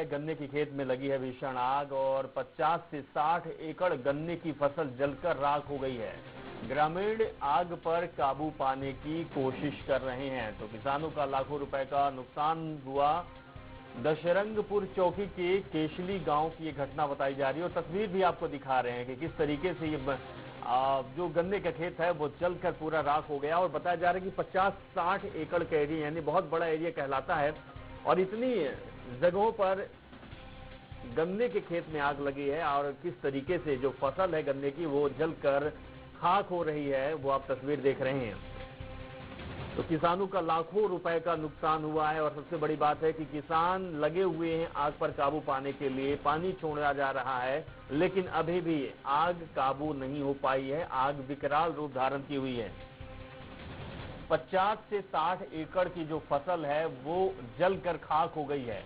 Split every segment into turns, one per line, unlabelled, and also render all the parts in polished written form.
है, गन्ने की खेत में लगी है भीषण आग और 50 से 60 एकड़ गन्ने की फसल जलकर राख हो गई है। ग्रामीण आग पर काबू पाने की कोशिश कर रहे हैं तो किसानों का लाखों रुपए का नुकसान हुआ। दशरंगपुर चौकी के केशली गांव की ये घटना बताई जा रही है और तस्वीर भी आपको दिखा रहे हैं कि किस तरीके से ये जो गन्ने का खेत है वो जलकर पूरा राख हो गया और बताया जा रहा है कि 50-60 एकड़ का एरिया यानी बहुत बड़ा एरिया कहलाता है और इतनी जगहों पर गन्ने के खेत में आग लगी है और किस तरीके से जो फसल है गन्ने की वो जलकर खाक हो रही है वो आप तस्वीर देख रहे हैं। तो किसानों का लाखों रुपए का नुकसान हुआ है और सबसे बड़ी बात है कि किसान लगे हुए हैं आग पर काबू पाने के लिए, पानी छोड़ा जा रहा है लेकिन अभी भी आग काबू नहीं हो पाई है। आग विकराल रूप धारण की हुई है। 50 से 60 एकड़ की जो फसल है वो जलकर खाक हो गई है।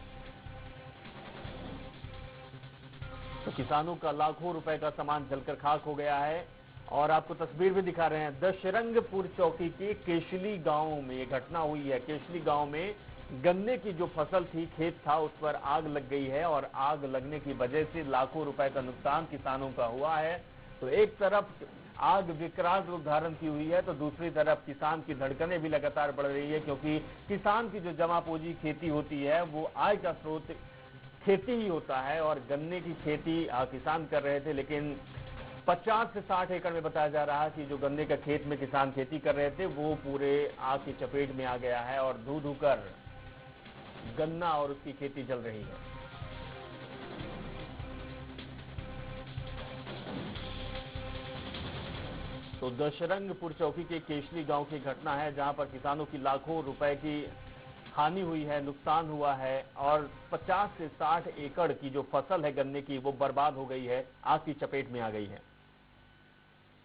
तो किसानों का लाखों रुपए का सामान जलकर खाक हो गया है और आपको तस्वीर भी दिखा रहे हैं। दशरंगपुर चौकी के केशली गांव में ये घटना हुई है। केशली गांव में गन्ने की जो फसल थी, खेत था, उस पर आग लग गई है और आग लगने की वजह से लाखों रुपए का नुकसान किसानों का हुआ है। तो एक तरफ आग विकराल रूप धारण की हुई है तो दूसरी तरफ किसान की धड़कनें भी लगातार बढ़ रही है क्योंकि किसान की जो जमा पूंजी खेती होती है वो आय का स्रोत खेती ही होता है और गन्ने की खेती किसान कर रहे थे लेकिन 50 से 60 एकड़ में बताया जा रहा है कि जो गन्ने का खेत में किसान खेती कर रहे थे वो पूरे आग की चपेट में आ गया है और धू धू कर गन्ना और उसकी खेती जल रही है। तो दशरंगपुर चौकी के केशली गांव की घटना है जहां पर किसानों की लाखों रुपए की हानि हुई है, नुकसान हुआ है और 50 से 60 एकड़ की जो फसल है गन्ने की वो बर्बाद हो गई है, आग की चपेट में आ गई है।